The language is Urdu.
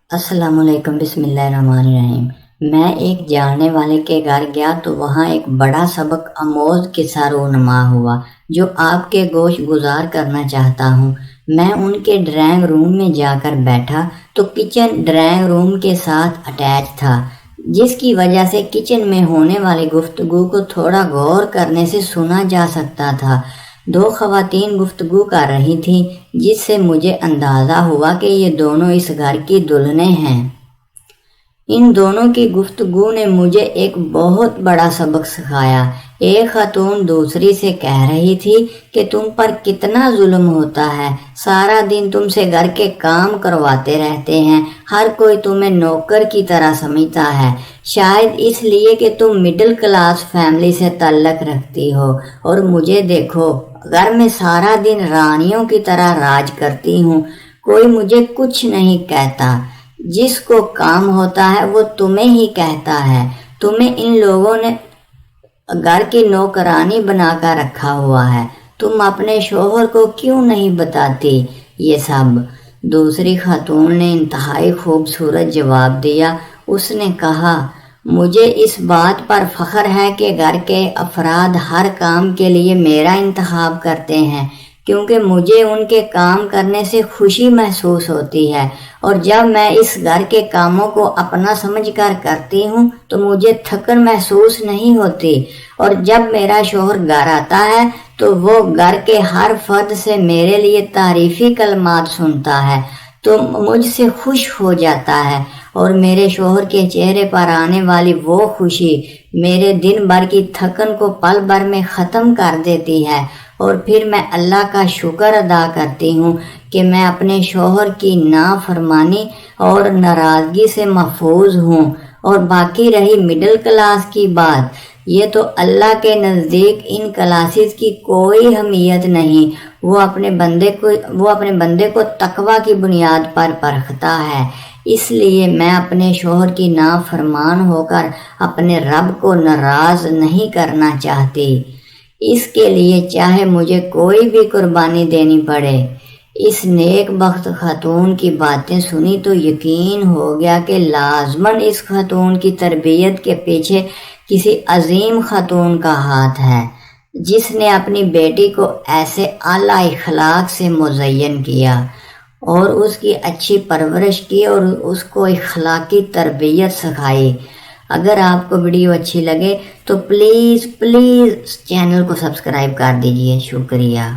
السلام علیکم، بسم اللہ الرحمن الرحیم۔ میں ایک جاننے والے کے گھر گیا تو وہاں ایک بڑا سبق آموز قصہ رونما ہوا جو آپ کے گوش گزار کرنا چاہتا ہوں۔ میں ان کے ڈرائنگ روم میں جا کر بیٹھا تو کچن ڈرائنگ روم کے ساتھ اٹیچ تھا، جس کی وجہ سے کچن میں ہونے والی گفتگو کو تھوڑا غور کرنے سے سنا جا سکتا تھا۔ دو خواتین گفتگو کر رہی تھیں، جس سے مجھے اندازہ ہوا کہ یہ دونوں اس گھر کی دلہنیں ہیں۔ ان دونوں کی گفتگو نے مجھے ایک بہت بڑا سبق سکھایا۔ ایک خاتون دوسری سے کہہ رہی تھی کہ تم پر کتنا ظلم ہوتا ہے، سارا دن تم سے گھر کے کام کرواتے رہتے ہیں، ہر کوئی تمہیں نوکر کی طرح سمجھتا ہے، شاید اس لیے کہ تم مڈل کلاس فیملی سے تعلق رکھتی ہو، اور مجھے دیکھو، گھر میں سارا دن رانیوں کی طرح راج کرتی ہوں، کوئی مجھے کچھ نہیں کہتا، جس کو کام ہوتا ہے وہ تمہیں ہی کہتا ہے، تمہیں ان لوگوں نے گھر کی نوکرانی بنا کر رکھا ہوا ہے، تم اپنے شوہر کو کیوں نہیں بتاتی یہ سب؟ دوسری خاتون نے انتہائی خوبصورت جواب دیا۔ اس نے کہا، مجھے اس بات پر فخر ہے کہ گھر کے افراد ہر کام کے لیے میرا انتخاب کرتے ہیں، کیونکہ مجھے ان کے کام کرنے سے خوشی محسوس ہوتی ہے، اور جب میں اس گھر کے کاموں کو اپنا سمجھ کر کرتی ہوں تو مجھے تھکن محسوس نہیں ہوتی، اور جب میرا شوہر گھر آتا ہے تو وہ گھر کے ہر فرد سے میرے لیے تعریفی کلمات سنتا ہے تو مجھ سے خوش ہو جاتا ہے، اور میرے شوہر کے چہرے پر آنے والی وہ خوشی میرے دن بھر کی تھکن کو پل بھر میں ختم کر دیتی ہے، اور پھر میں اللہ کا شکر ادا کرتی ہوں کہ میں اپنے شوہر کی نافرمانی اور ناراضگی سے محفوظ ہوں۔ اور باقی رہی مڈل کلاس کی بات، یہ تو اللہ کے نزدیک ان کلاسز کی کوئی اہمیت نہیں، وہ اپنے بندے کو تقوی کی بنیاد پر پرکھتا ہے۔ اس لیے میں اپنے شوہر کی نافرمان ہو کر اپنے رب کو ناراض نہیں کرنا چاہتی، اس کے لیے چاہے مجھے کوئی بھی قربانی دینی پڑے۔ اس نیک بخت خاتون کی باتیں سنی تو یقین ہو گیا کہ لازماً اس خاتون کی تربیت کے پیچھے کسی عظیم خاتون کا ہاتھ ہے، جس نے اپنی بیٹی کو ایسے اعلیٰ اخلاق سے مزین کیا، اور اس کی اچھی پرورش کی، اور اس کو اخلاقی تربیت سکھائی۔ اگر آپ کو ویڈیو اچھی لگے تو پلیز چینل کو سبسکرائب کر دیجئے۔ شکریہ۔